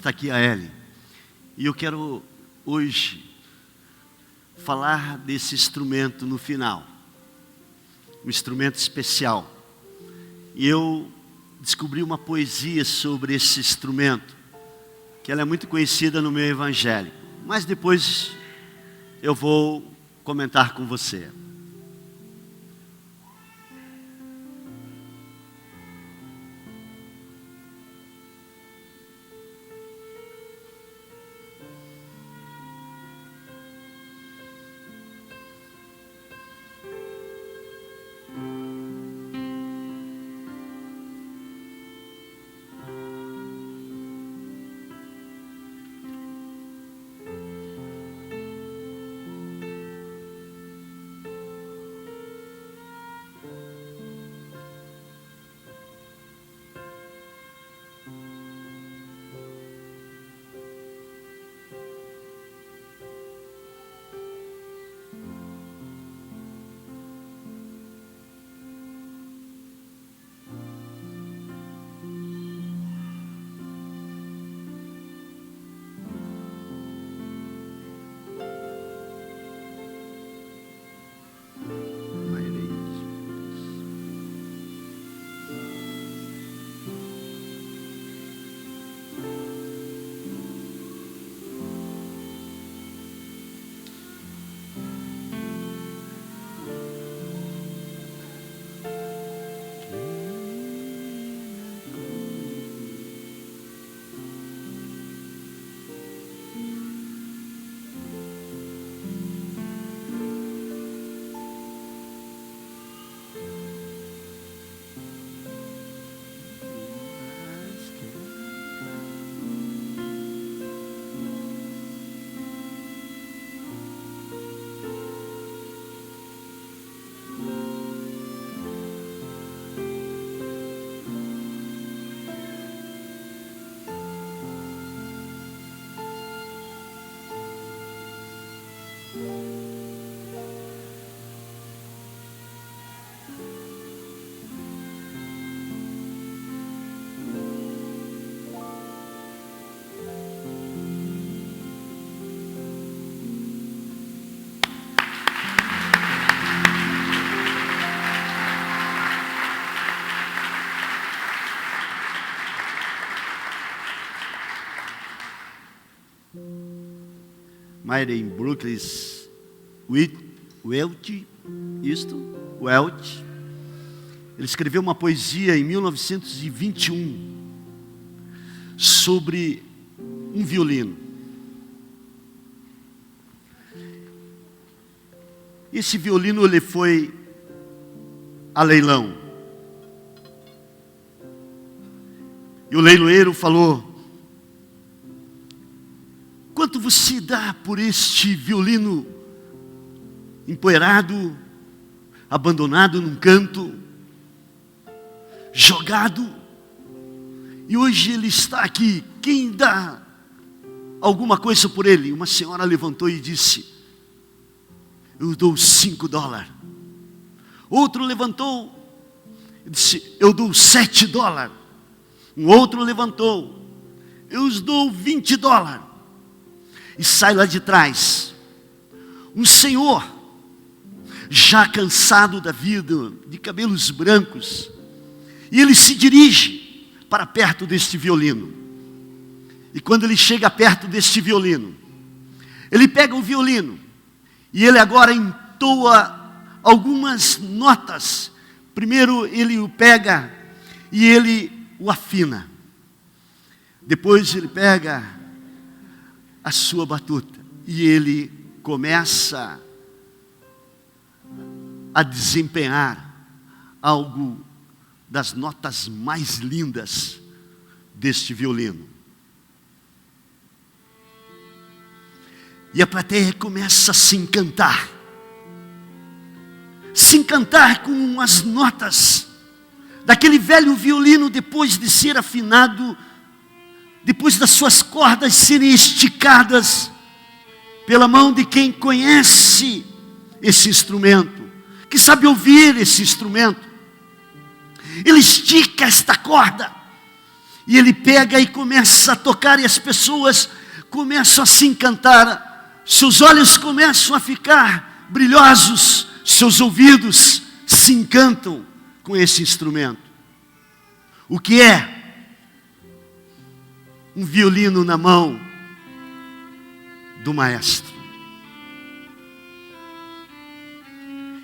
está aqui a Ellen. E eu quero hoje falar desse instrumento no final. Um instrumento especial. E eu descobri uma poesia sobre esse instrumento, que ela é muito conhecida no meu evangelho. Mas depois eu vou comentar com você. Myron Brooks Welch, ele escreveu uma poesia em 1921 sobre um violino. Esse violino ele foi a leilão. E o leiloeiro falou: quanto você dá por este violino empoeirado, abandonado num canto, jogado, e hoje ele está aqui, quem dá alguma coisa por ele? Uma senhora levantou e disse: eu dou $5. Outro levantou e disse: eu dou $7. Um outro levantou: eu os dou $20. E sai lá de trás um senhor, já cansado da vida, de cabelos brancos, e ele se dirige para perto deste violino. E quando ele chega perto deste violino, ele pega o violino, e ele agora entoa algumas notas. Primeiro ele o pega e ele o afina. Depois ele pega a sua batuta e ele começa a desempenhar algo das notas mais lindas deste violino. E a plateia começa a se encantar com as notas daquele velho violino, depois de ser afinado, depois das suas cordas serem esticadas pela mão de quem conhece esse instrumento, que sabe ouvir esse instrumento. Ele estica esta corda E ele pega e começa a tocar, e as pessoas começam a se encantar. Seus olhos começam a ficar brilhosos, seus ouvidos se encantam com esse instrumento. O que é? Um violino na mão do maestro.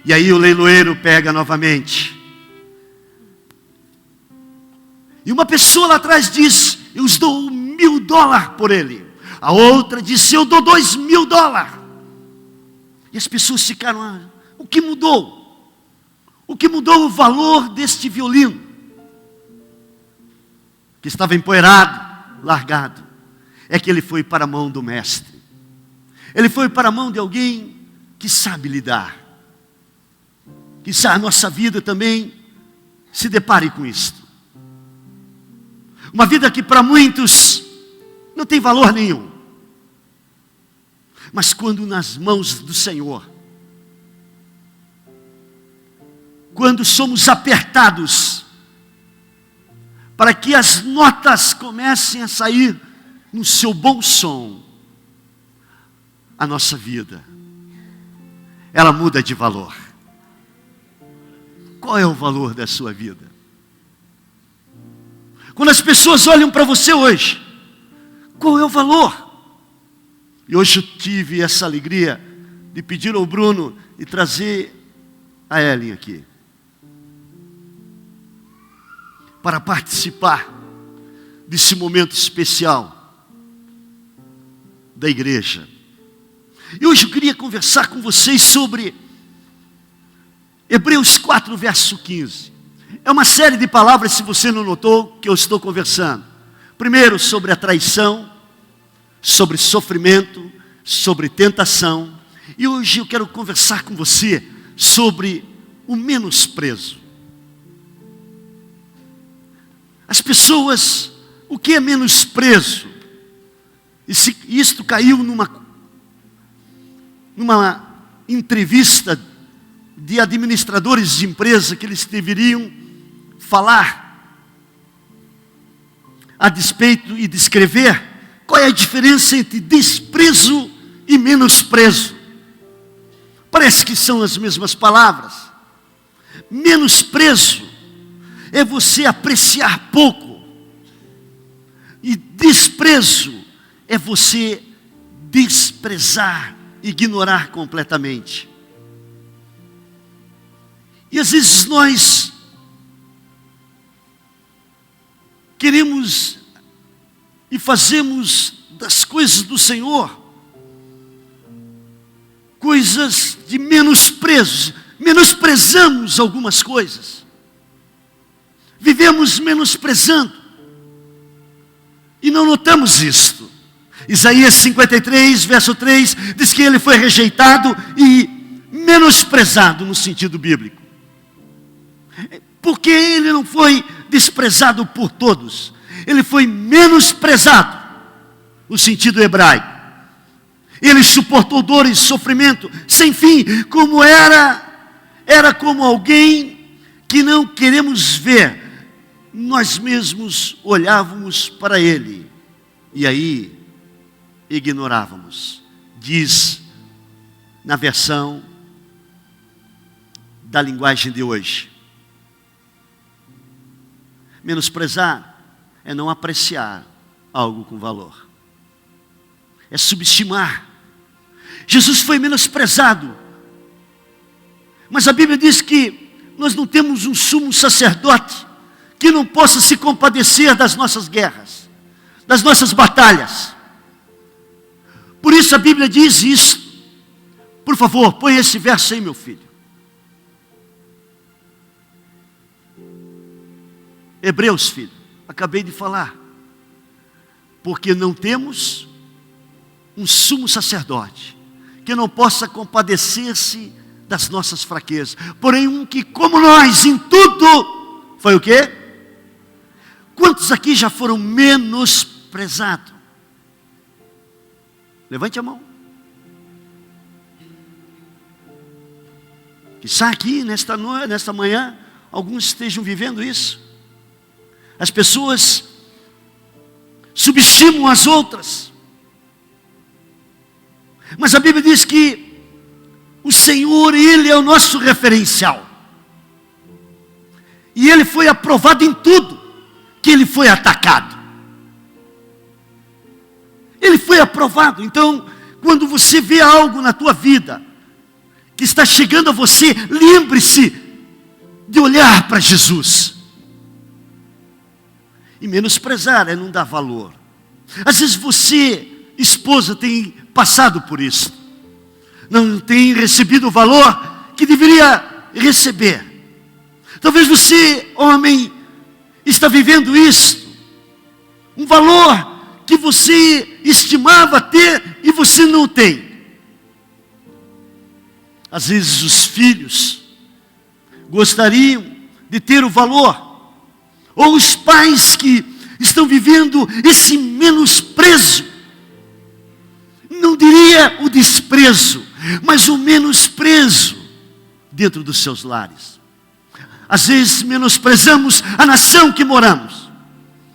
E aí o leiloeiro pega novamente. E uma pessoa lá atrás diz: eu os dou $1.000 por ele. A outra disse: eu dou $2.000. E as pessoas ficaram: o que mudou? O que mudou o valor deste violino? Que estava empoeirado, largado. É que ele foi para a mão do mestre. Ele foi para a mão de alguém que sabe lidar. Quizá a nossa vida também se depare com isto. Uma vida que para muitos não tem valor nenhum. Mas quando nas mãos do Senhor, quando somos apertados, para que as notas comecem a sair no seu bom som, a nossa vida, ela muda de valor. Qual é o valor da sua vida? Quando as pessoas olham para você hoje, qual é o valor? E hoje eu tive essa alegria de pedir ao Bruno e trazer a Ellen aqui, para participar desse momento especial da igreja. E hoje eu queria conversar com vocês sobre Hebreus 4, verso 15. É uma série de palavras, se você não notou, que eu estou conversando. Primeiro, sobre a traição, sobre sofrimento, sobre tentação. E hoje eu quero conversar com você sobre o menosprezo. As pessoas, o que é menosprezo? Isto caiu numa entrevista de administradores de empresa, que eles deveriam falar a despeito e descrever qual é a diferença entre desprezo e menosprezo. Parece que são as mesmas palavras. Menosprezo é você apreciar pouco, e desprezo é você desprezar, ignorar completamente. E às vezes nós queremos e fazemos das coisas do Senhor coisas de menosprezo, menosprezamos algumas coisas, vivemos menosprezando e não notamos isto. Isaías 53, verso 3 diz que ele foi rejeitado e menosprezado no sentido bíblico. Porque ele não foi desprezado por todos, ele foi menosprezado no sentido hebraico. Ele suportou dores e sofrimento sem fim, como era como alguém que não queremos ver. Nós mesmos olhávamos para ele e aí ignorávamos. Diz na versão da linguagem de hoje: menosprezar é não apreciar algo com valor, é subestimar. Jesus foi menosprezado, mas a Bíblia diz que nós não temos um sumo sacerdote que não possa se compadecer das nossas guerras, das nossas batalhas. Por isso a Bíblia diz isso. Por favor, põe esse verso aí, meu filho. Hebreus, filho, acabei de falar. Porque não temos um sumo sacerdote que não possa compadecer-se das nossas fraquezas, porém um que, como nós, em tudo, foi o quê? Quantos aqui já foram menosprezados? Levante a mão. Quizá aqui, nesta manhã, alguns estejam vivendo isso. As pessoas subestimam as outras. Mas a Bíblia diz que o Senhor, Ele é o nosso referencial. E Ele foi aprovado em tudo que Ele foi atacado. Ele foi aprovado. Então, quando você vê algo na tua vida que está chegando a você, lembre-se de olhar para Jesus. E menosprezar é não dar valor. Às vezes você, esposa, tem passado por isso. Não tem recebido o valor que deveria receber. Talvez você, homem, está vivendo isso. Um valor que você estimava ter e você não tem. Às vezes os filhos gostariam de ter o valor, ou os pais que estão vivendo esse menosprezo, não diria o desprezo, mas o menosprezo dentro dos seus lares. Às vezes menosprezamos a nação que moramos,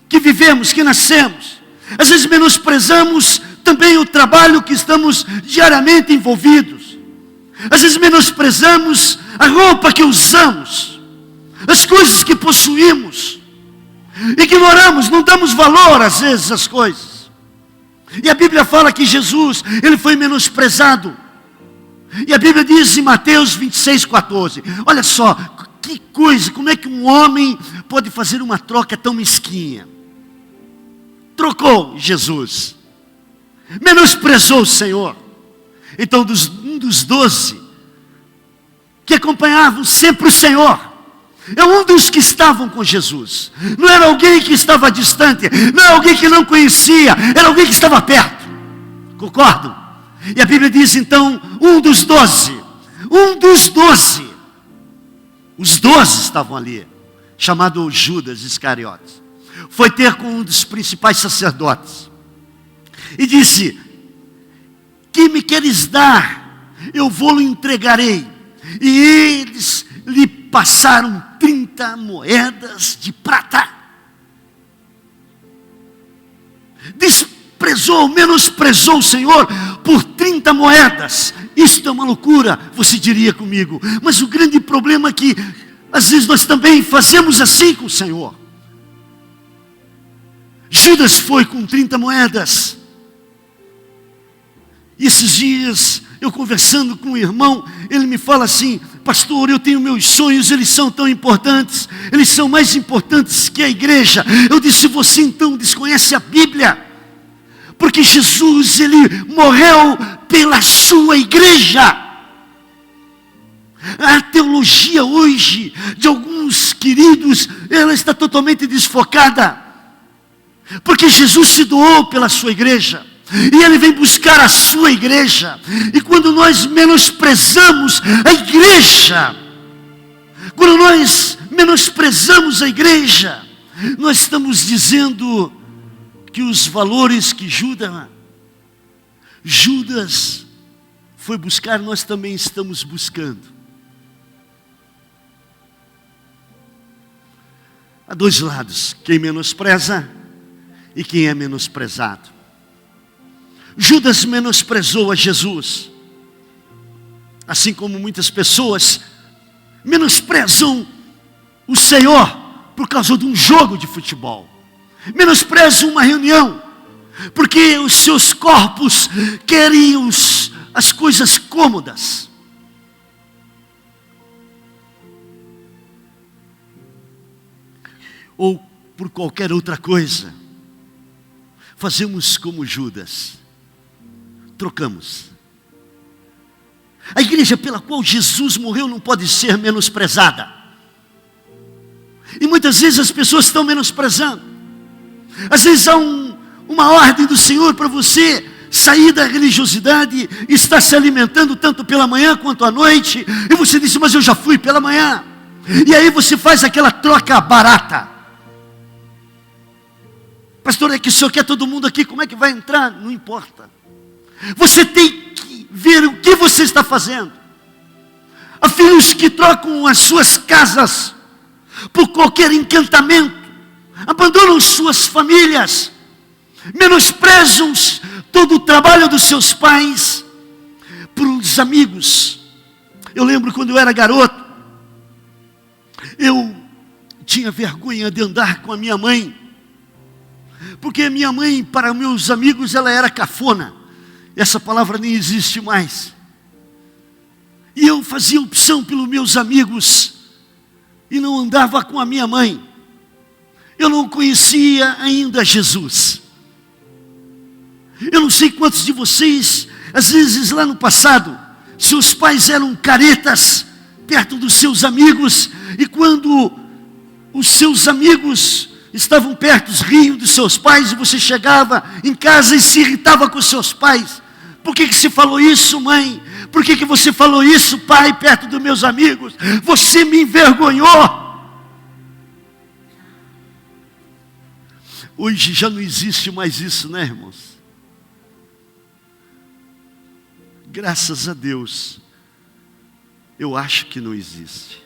que vivemos, que nascemos. Às vezes menosprezamos também o trabalho que estamos diariamente envolvidos. Às vezes menosprezamos a roupa que usamos, as coisas que possuímos. Ignoramos, não damos valor às vezes às coisas. E a Bíblia fala que Jesus, Ele foi menosprezado. E a Bíblia diz em Mateus 26:14, olha só, que coisa, como é que um homem pode fazer uma troca tão mesquinha? Trocou Jesus, menosprezou o Senhor. Então um dos 12 que acompanhavam sempre o Senhor, é um dos que estavam com Jesus. Não era alguém que estava distante, não era alguém que não conhecia, era alguém que estava perto. Concordam? E a Bíblia diz então, um dos 12, os 12 estavam ali, chamado Judas Iscariotes, foi ter com um dos principais sacerdotes e disse: que me queres dar? Eu vou-lhe entregarei. E eles lhe passaram 30 moedas de prata. Desprezou, menosprezou o Senhor por 30 moedas. Isto é uma loucura, você diria comigo. Mas o grande problema é que às vezes nós também fazemos assim com o Senhor. Judas foi com 30 moedas. E esses dias, eu conversando com um irmão, ele me fala assim: pastor, eu tenho meus sonhos, eles são tão importantes, eles são mais importantes que a igreja. Eu disse: você então desconhece a Bíblia, porque Jesus, Ele morreu pela sua igreja. A teologia hoje, de alguns queridos, ela está totalmente desfocada, porque Jesus se doou pela sua igreja. E Ele vem buscar a sua igreja. E quando nós menosprezamos a igreja, quando nós menosprezamos a igreja, nós estamos dizendo que os valores que Judas foi buscar, nós também estamos buscando. Há dois lados: quem menospreza e quem é menosprezado. Judas menosprezou a Jesus, assim como muitas pessoas menosprezam o Senhor por causa de um jogo de futebol, menosprezam uma reunião, porque os seus corpos querem as coisas cômodas. Ou por qualquer outra coisa, fazemos como Judas. Trocamos. A igreja pela qual Jesus morreu não pode ser menosprezada. E muitas vezes as pessoas estão menosprezando. Às vezes há uma ordem do Senhor para você sair da religiosidade e estar se alimentando tanto pela manhã quanto à noite. E você disse: mas eu já fui pela manhã. E aí você faz aquela troca barata. Pastor, é que o senhor quer todo mundo aqui, como é que vai entrar? Não importa. Você tem que ver o que você está fazendo. Há filhos que trocam as suas casas por qualquer encantamento, abandonam suas famílias menosprezam todo o trabalho dos seus pais por uns amigos. Eu lembro quando eu era garoto, eu tinha vergonha de andar com a minha mãe, porque a minha mãe, para meus amigos, ela era cafona. Essa palavra nem existe mais. E eu fazia opção pelos meus amigos e não andava com a minha mãe. Eu não conhecia ainda Jesus. Eu não sei quantos de vocês, às vezes lá no passado, seus pais eram caretas perto dos seus amigos, e quando os seus amigos estavam perto, riam dos seus pais, e você chegava em casa e se irritava com os seus pais. Por que você falou isso, mãe? Por que você falou isso, pai, perto dos meus amigos? Você me envergonhou. Hoje já não existe mais isso, né, irmãos? Graças a Deus, eu acho que não existe.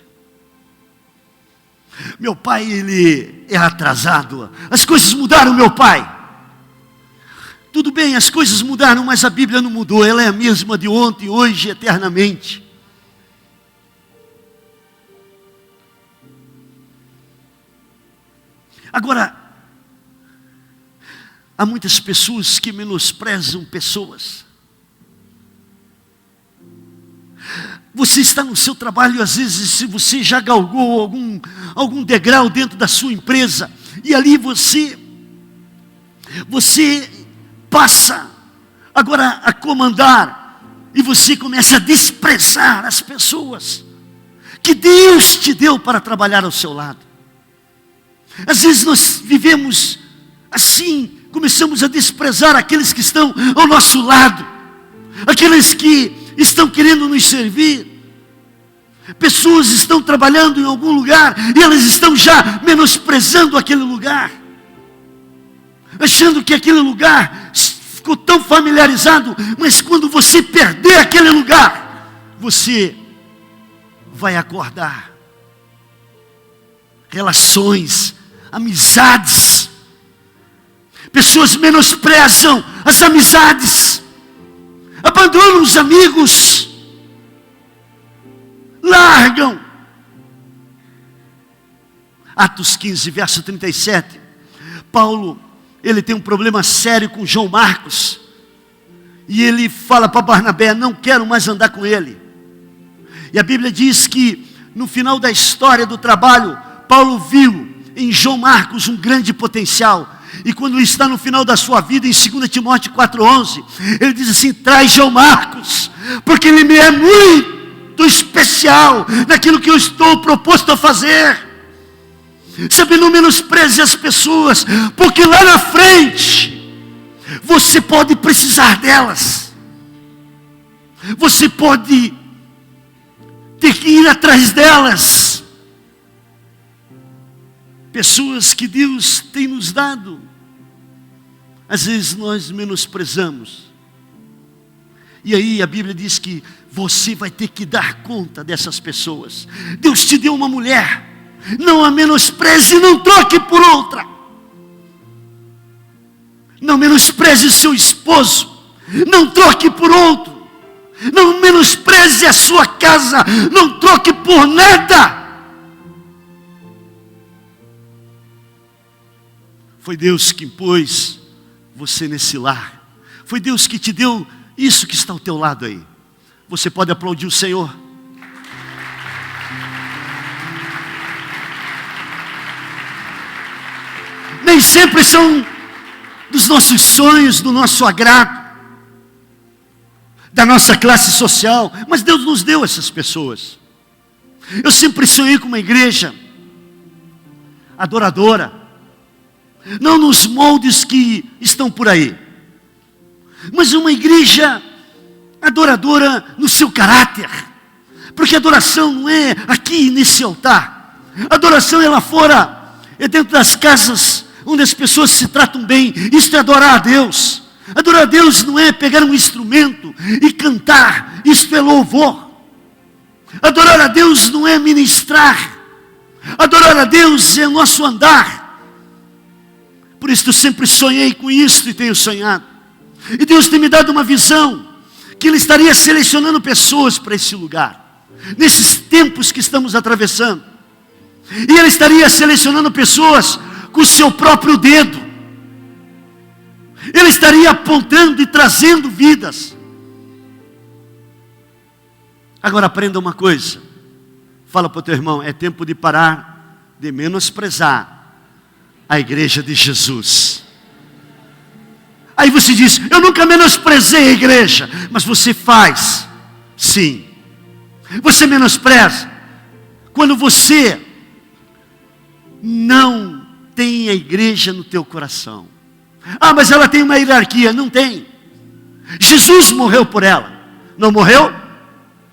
Meu pai, ele é atrasado. As coisas mudaram, meu pai. Tudo bem, as coisas mudaram, mas a Bíblia não mudou. Ela é a mesma de ontem, hoje, eternamente. Agora, há muitas pessoas que menosprezam pessoas. Você está no seu trabalho, às vezes, se você já galgou algum degrau dentro da sua empresa, e ali você passa agora a comandar, e você começa a desprezar as pessoas que Deus te deu para trabalhar ao seu lado. Às vezes nós vivemos assim, começamos a desprezar aqueles que estão ao nosso lado, aqueles que estão querendo nos servir. Pessoas estão trabalhando em algum lugar e elas estão já menosprezando aquele lugar, achando que aquele lugar ficou tão familiarizado, mas quando você perder aquele lugar, você vai acordar. Relações, amizades, pessoas menosprezam as amizades, abandonam os amigos, largam. Atos 15, verso 37. Paulo, ele tem um problema sério com João Marcos, e ele fala para Barnabé: não quero mais andar com ele. E a Bíblia diz que no final da história do trabalho, Paulo viu em João Marcos um grande potencial. E quando ele está no final da sua vida, em 2 Timóteo 4,11, ele diz assim: traz João Marcos, porque ele me é muito especial naquilo que eu estou proposto a fazer. Sabe, não menospreze as pessoas, porque lá na frente você pode precisar delas. Você pode ter que ir atrás delas. Pessoas que Deus tem nos dado, às vezes nós menosprezamos. E aí a Bíblia diz que você vai ter que dar conta dessas pessoas. Deus te deu uma mulher, não a menospreze e não troque por outra. Não menospreze o seu esposo, não troque por outro. Não menospreze a sua casa, não troque por nada. Foi Deus que pôs você nesse lar. Foi Deus que te deu isso que está ao teu lado aí. Você pode aplaudir o Senhor? Nem sempre são dos nossos sonhos, do nosso agrado, da nossa classe social, mas Deus nos deu essas pessoas. Eu sempre sonhei com uma igreja adoradora, não nos moldes que estão por aí, mas uma igreja adoradora no seu caráter, porque adoração não é aqui nesse altar, adoração é lá fora, é dentro das casas onde as pessoas se tratam bem. Isto é adorar a Deus. Adorar a Deus não é pegar um instrumento e cantar, isto é louvor. Adorar a Deus não é ministrar, adorar a Deus é o nosso andar. Por Cristo, sempre sonhei com isso e tenho sonhado. E Deus tem me dado uma visão, que Ele estaria selecionando pessoas para esse lugar, nesses tempos que estamos atravessando. E Ele estaria selecionando pessoas com o seu próprio dedo. Ele estaria apontando e trazendo vidas. Agora aprenda uma coisa. Fala para o teu irmão, é tempo de parar de menosprezar a igreja de Jesus. Aí você diz, eu nunca menosprezei a igreja. Mas você faz, sim. Você menospreza quando você não tem a igreja no teu coração. Ah, mas ela tem uma hierarquia. Não tem. Jesus morreu por ela. Não morreu?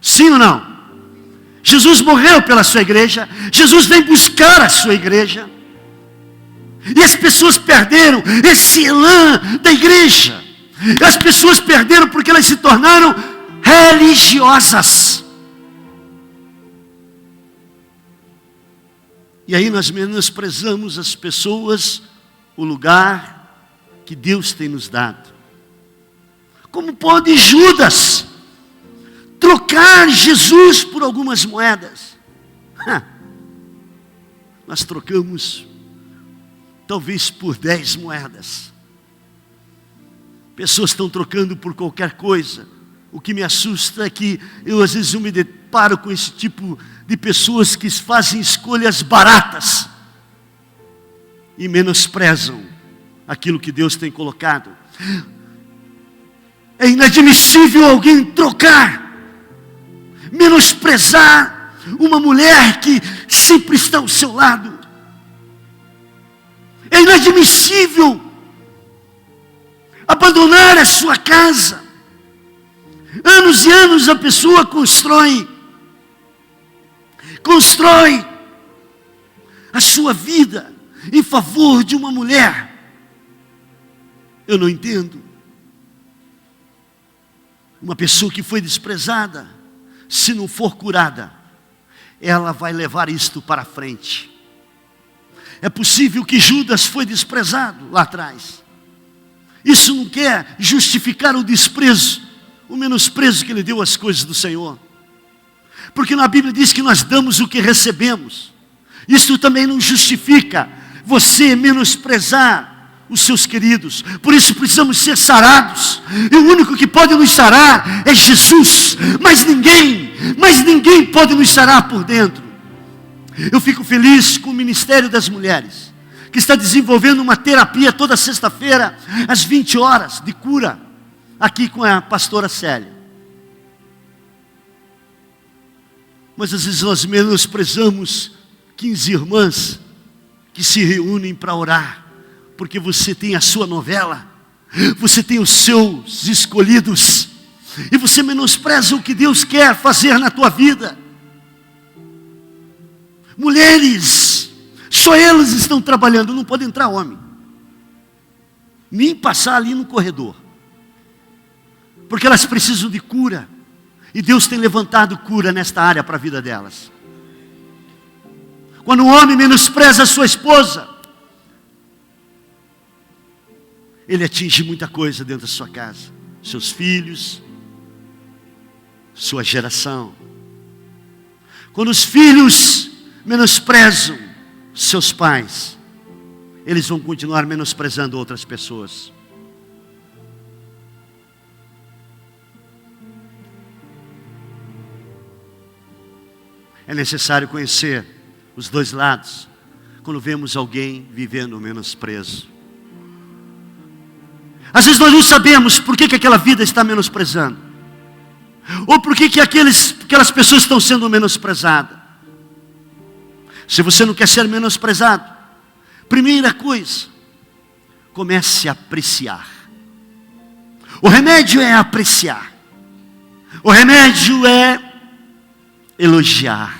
Sim ou não? Jesus morreu pela sua igreja. Jesus vem buscar a sua igreja. E as pessoas perderam esse elan da igreja. As pessoas perderam porque elas se tornaram religiosas. E aí nós menosprezamos as pessoas, o lugar que Deus tem nos dado. Como pode Judas trocar Jesus por algumas moedas? Nós trocamos talvez por 10 moedas. Pessoas estão trocando por qualquer coisa. O que me assusta é que eu às vezes me deparo com esse tipo de pessoas que fazem escolhas baratas e menosprezam aquilo que Deus tem colocado. É inadmissível alguém trocar, menosprezar uma mulher que sempre está ao seu lado. É inadmissível abandonar a sua casa. Anos e anos a pessoa constrói a sua vida em favor de uma mulher. Eu não entendo. Uma pessoa que foi desprezada, se não for curada, ela vai levar isto para frente. É possível que Judas foi desprezado lá atrás. Isso não quer justificar o desprezo, o menosprezo que ele deu às coisas do Senhor. Porque na Bíblia diz que nós damos o que recebemos. Isso também não justifica você menosprezar os seus queridos. Por isso precisamos ser sarados. E o único que pode nos sarar é Jesus. Mas ninguém pode nos sarar por dentro. Eu fico feliz com o Ministério das Mulheres, que está desenvolvendo uma terapia toda sexta-feira, às 20 horas, de cura, aqui com a pastora Célia. Mas às vezes nós menosprezamos 15 irmãs que se reúnem para orar, porque você tem a sua novela, você tem os seus escolhidos, e você menospreza o que Deus quer fazer na tua vida. Mulheres, só elas estão trabalhando, não pode entrar homem, nem passar ali no corredor, porque elas precisam de cura, e Deus tem levantado cura nesta área para a vida delas. Quando um homem menospreza a sua esposa, ele atinge muita coisa dentro da sua casa, seus filhos, sua geração. Quando os filhos menosprezam seus pais, eles vão continuar menosprezando outras pessoas. É necessário conhecer os dois lados quando vemos alguém vivendo o menosprezo. Às vezes nós não sabemos por que aquela vida está menosprezando, ou por que aquelas pessoas estão sendo menosprezadas. Se você não quer ser menosprezado, primeira coisa, comece a apreciar. O remédio é apreciar. O remédio é elogiar.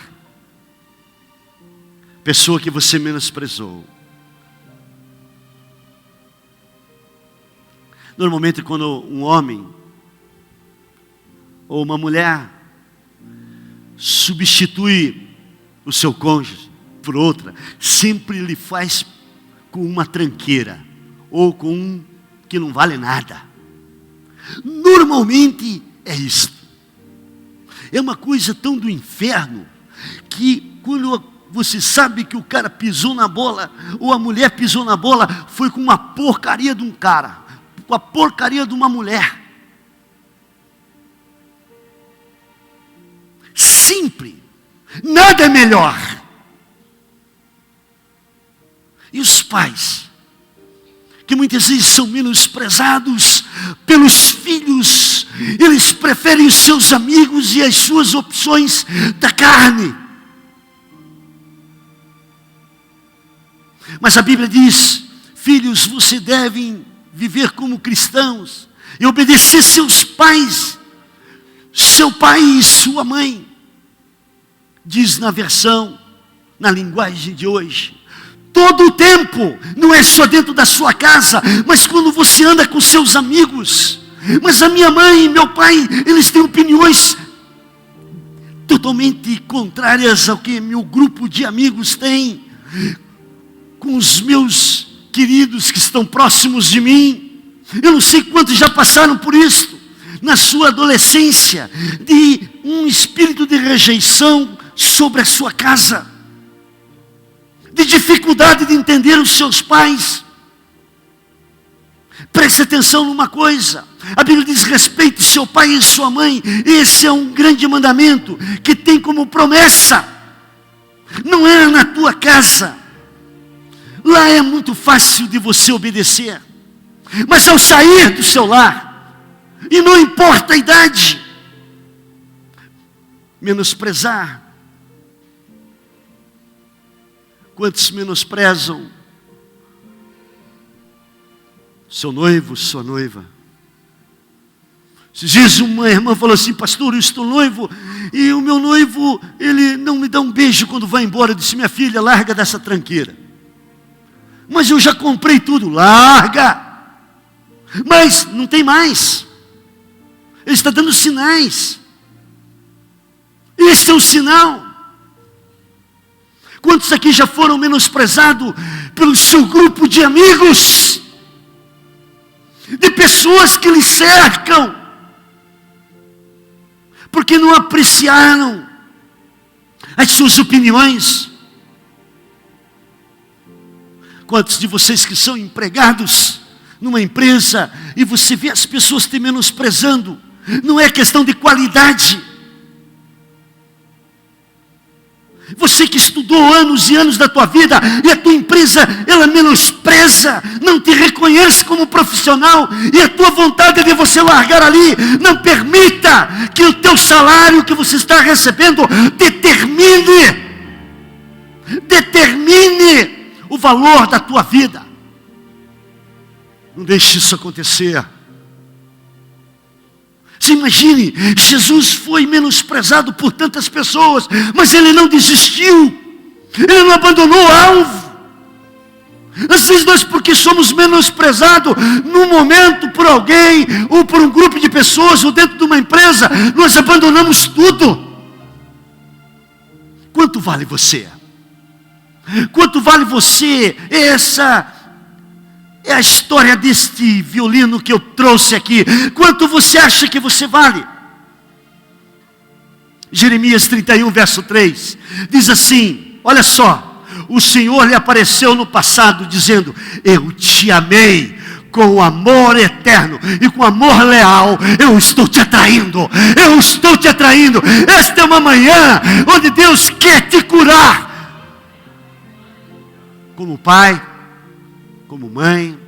Pessoa que você menosprezou. Normalmente quando um homem ou uma mulher substitui o seu cônjuge por outra, sempre lhe faz com uma tranqueira. ou com um que não vale nada. Normalmente é isto. É uma coisa tão do inferno, que quando você sabe que o cara pisou na bola, ou a mulher pisou na bola, foi com uma porcaria de um cara, com a porcaria de uma mulher. Simples, nada é melhor. E os pais, que muitas vezes são menosprezados pelos filhos, eles preferem os seus amigos e as suas opções da carne. Mas a Bíblia diz: filhos, vocês devem viver como cristãos e obedecer seus pais, seu pai e sua mãe. Diz na versão, na linguagem de hoje, todo o tempo, não é só dentro da sua casa, mas quando você anda com seus amigos. Mas a minha mãe e meu pai, eles têm opiniões totalmente contrárias ao que meu grupo de amigos tem, com os meus queridos que estão próximos de mim. Eu não sei quantos já passaram por isso, na sua adolescência, de um espírito de rejeição sobre a sua casa, de dificuldade de entender os seus pais. Preste atenção numa coisa, a Bíblia diz: respeite seu pai e sua mãe. Esse é um grande mandamento, que tem como promessa, não é na tua casa, lá é muito fácil de você obedecer, mas ao sair do seu lar, e não importa a idade, menosprezar. Quantos menosprezam seu noivo, sua noiva? Esses dias uma irmã falou assim: pastor, eu estou noivo, e o meu noivo, ele não me dá um beijo quando vai embora. Eu disse: minha filha, larga dessa tranqueira. Mas eu já comprei tudo. Larga. Mas não tem mais. Ele está dando sinais. Este é o sinal. Quantos aqui já foram menosprezados pelo seu grupo de amigos, de pessoas que lhe cercam, porque não apreciaram as suas opiniões? Quantos de vocês que são empregados numa empresa e você vê as pessoas te menosprezando? Não é questão de qualidade. Você que estudou anos e anos da tua vida, e a tua empresa, ela menospreza, não te reconhece como profissional, e a tua vontade é de você largar ali. Não permita que o teu salário que você está recebendo determine o valor da tua vida. Não deixe isso acontecer. Você imagine, Jesus foi menosprezado por tantas pessoas, mas ele não desistiu, ele não abandonou o alvo. Às vezes nós, porque somos menosprezados num momento por alguém, ou por um grupo de pessoas, ou dentro de uma empresa, nós abandonamos tudo. Quanto vale você? Quanto vale você? Essa é a história deste violino que eu trouxe aqui. Quanto você acha que você vale? Jeremias 31, verso 3, diz assim, olha só: o Senhor lhe apareceu no passado, dizendo: eu te amei com amor eterno e com amor leal, eu estou te atraindo, eu estou te atraindo. Esta é uma manhã onde Deus quer te curar, como pai, como mãe,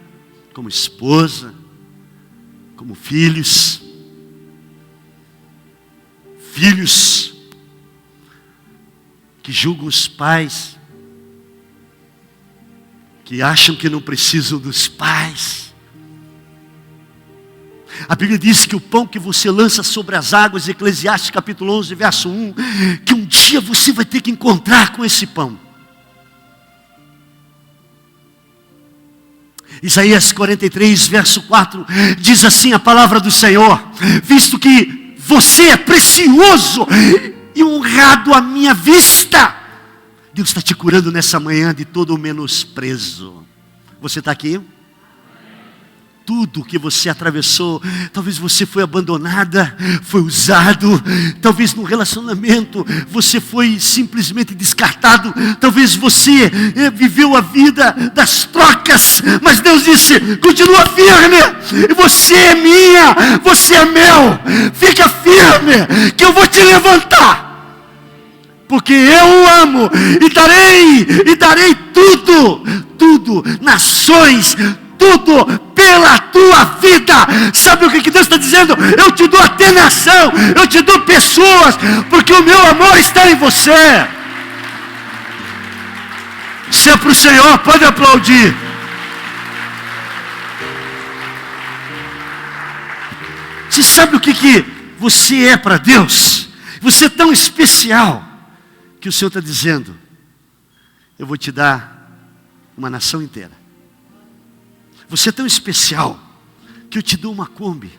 como esposa, como filhos. Filhos que julgam os pais, que acham que não precisam dos pais. A Bíblia diz que o pão que você lança sobre as águas, Eclesiastes capítulo 11, verso 1, que um dia você vai ter que encontrar com esse pão. Isaías 43, verso 4, diz assim a palavra do Senhor: visto que você é precioso e honrado à minha vista, Deus está te curando nessa manhã de todo o menosprezo. Você está aqui? tudo que você atravessou. Talvez você foi abandonada, foi usado. Talvez no relacionamento você foi simplesmente descartado. Talvez você viveu a vida das trocas. Mas Deus disse, continua firme. Você é minha, você é meu. Fica firme, que eu vou te levantar. Porque eu o amo e darei tudo, nações, tudo pela tua vida. Sabe o que Deus está dizendo? Eu te dou até nação, eu te dou pessoas, porque o meu amor está em você. Se é para o Senhor, pode aplaudir. Você sabe o que você é para Deus? Você é tão especial que o Senhor está dizendo, eu vou te dar uma nação inteira. Você é tão especial que eu te dou uma Kombi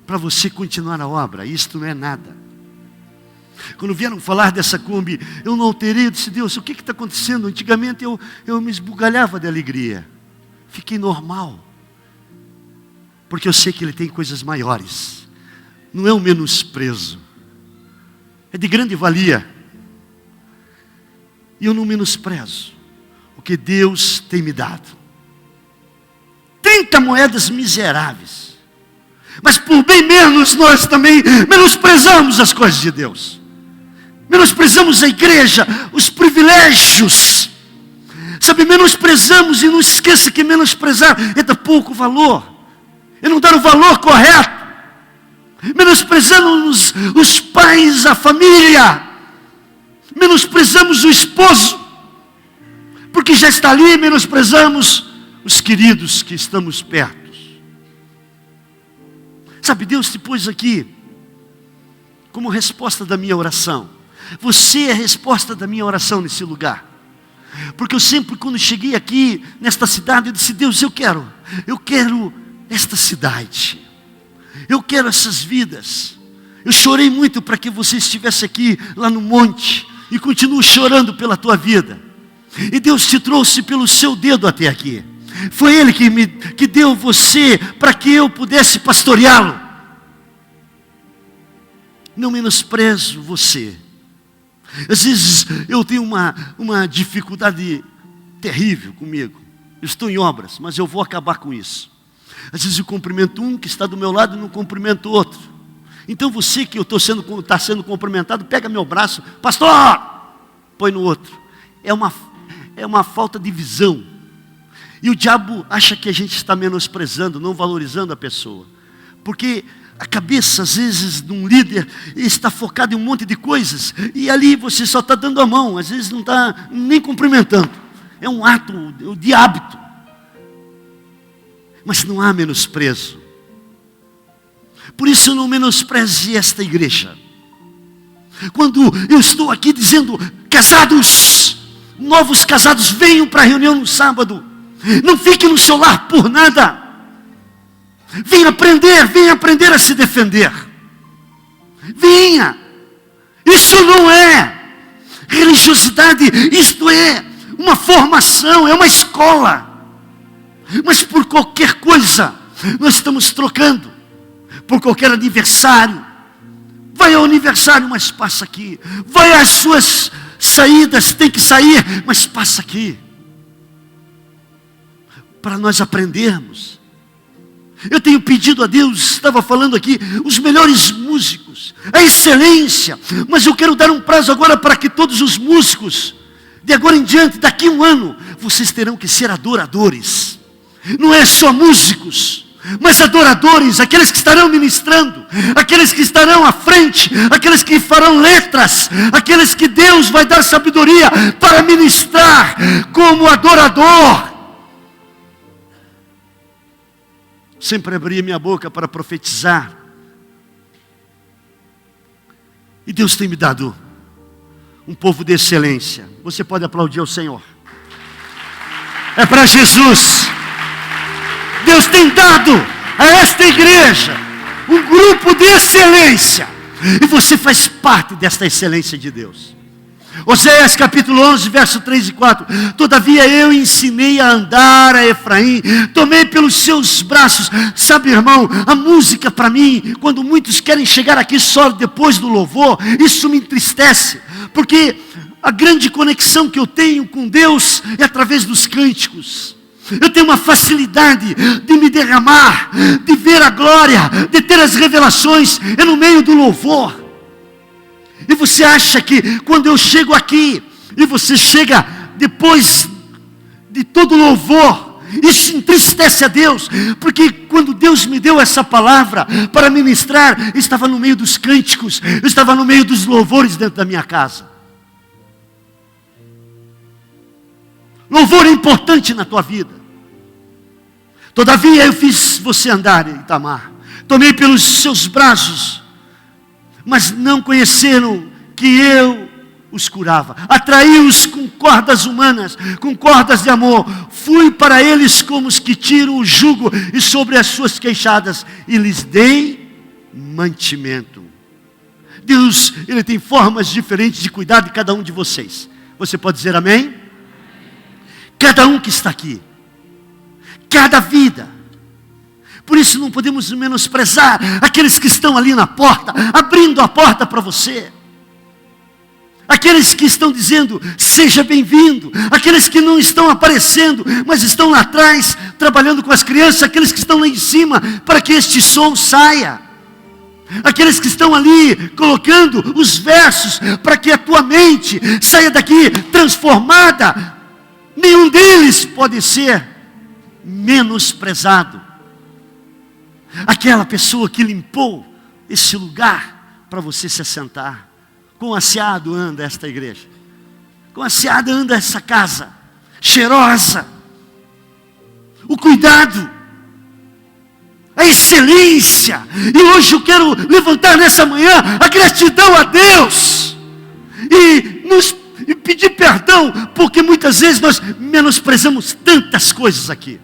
para você continuar a obra. Isto não é nada. Quando vieram falar dessa Kombi, eu não alterei, eu disse, Deus, o que está acontecendo? Antigamente eu me esbugalhava de alegria. Fiquei normal. Porque eu sei que Ele tem coisas maiores. Não é um menosprezo. É de grande valia. E eu não menosprezo o que Deus tem me dado. 30 moedas miseráveis. Mas por bem menos nós também menosprezamos as coisas de Deus. Menosprezamos a igreja, os privilégios. Sabe, menosprezamos, e não esqueça que menosprezar é dar pouco valor. É não dar o valor correto. Menosprezamos os pais, a família. Menosprezamos o esposo, porque já está ali. Menosprezamos os queridos que estamos perto. Sabe, Deus te pôs aqui como resposta da minha oração. Você é a resposta da minha oração nesse lugar. Porque eu sempre, quando cheguei aqui nesta cidade, eu disse, Deus, eu quero esta cidade. Eu quero essas vidas. Eu chorei muito para que você estivesse aqui, lá no monte, e continuo chorando pela tua vida. E Deus te trouxe pelo seu dedo até aqui. Foi Ele que deu você para que eu pudesse pastoreá-lo. Não menosprezo você. Às vezes eu tenho uma dificuldade terrível comigo. Eu estou em obras, mas eu vou acabar com isso. Às vezes eu cumprimento um que está do meu lado e não cumprimento o outro. Então você que está sendo cumprimentado, pega meu braço, pastor, põe no outro. É uma falta de visão. E o diabo acha que a gente está menosprezando, não valorizando a pessoa. Porque a cabeça, às vezes, de um líder está focada em um monte de coisas. E ali você só está dando a mão, às vezes não está nem cumprimentando. É um ato de hábito. Mas não há menosprezo. Por isso não menospreze esta igreja. Quando eu estou aqui dizendo, casados, novos casados, venham para a reunião no sábado. Não fique no seu lar por nada. Venha aprender a se defender. Venha. Isso não é religiosidade, isto é uma formação, é uma escola. Mas por qualquer coisa, nós estamos trocando. Por qualquer aniversário. Vai ao aniversário, mas passa aqui. Vai às suas saídas, tem que sair, mas passa aqui. Para nós aprendermos. Eu tenho pedido a Deus, estava falando aqui, os melhores músicos, a excelência. Mas eu quero dar um prazo agora para que todos os músicos, de agora em diante, daqui a um ano, vocês terão que ser adoradores. Não é só músicos, mas adoradores, aqueles que estarão ministrando, aqueles que estarão à frente, aqueles que farão letras, aqueles que Deus vai dar sabedoria para ministrar como adorador. Sempre abria minha boca para profetizar. E Deus tem me dado um povo de excelência. Você pode aplaudir ao Senhor. É para Jesus. Deus tem dado a esta igreja um grupo de excelência. E você faz parte desta excelência de Deus. Oséias capítulo 11, verso 3 e 4. Todavia eu ensinei a andar a Efraim, tomei pelos seus braços. Sabe, irmão, a música para mim, quando muitos querem chegar aqui só depois do louvor, isso me entristece, porque a grande conexão que eu tenho com Deus é através dos cânticos. Eu tenho uma facilidade de me derramar, de ver a glória, de ter as revelações, é no meio do louvor. E você acha que quando eu chego aqui, e você chega depois de todo louvor, isso entristece a Deus, porque quando Deus me deu essa palavra para ministrar, eu estava no meio dos cânticos, eu estava no meio dos louvores dentro da minha casa. Louvor é importante na tua vida. Todavia eu fiz você andar, Itamar, tomei pelos seus braços, mas não conheceram que eu os curava. Atraí-os com cordas humanas, com cordas de amor. Fui para eles como os que tiram o jugo e sobre as suas queixadas, e lhes dei mantimento. Deus, Ele tem formas diferentes de cuidar de cada um de vocês. Você pode dizer amém? Cada um que está aqui, cada vida. Por isso não podemos menosprezar aqueles que estão ali na porta, abrindo a porta para você. Aqueles que estão dizendo, seja bem-vindo. Aqueles que não estão aparecendo, mas estão lá atrás, trabalhando com as crianças. Aqueles que estão lá em cima, para que este som saia. Aqueles que estão ali, colocando os versos, para que a tua mente saia daqui transformada. Nenhum deles pode ser menosprezado. Aquela pessoa que limpou esse lugar para você se assentar. Quão asseado anda esta igreja. Quão asseado anda essa casa. Cheirosa. O cuidado. A excelência. E hoje eu quero levantar nessa manhã a gratidão a Deus. E pedir perdão, porque muitas vezes nós menosprezamos tantas coisas aqui.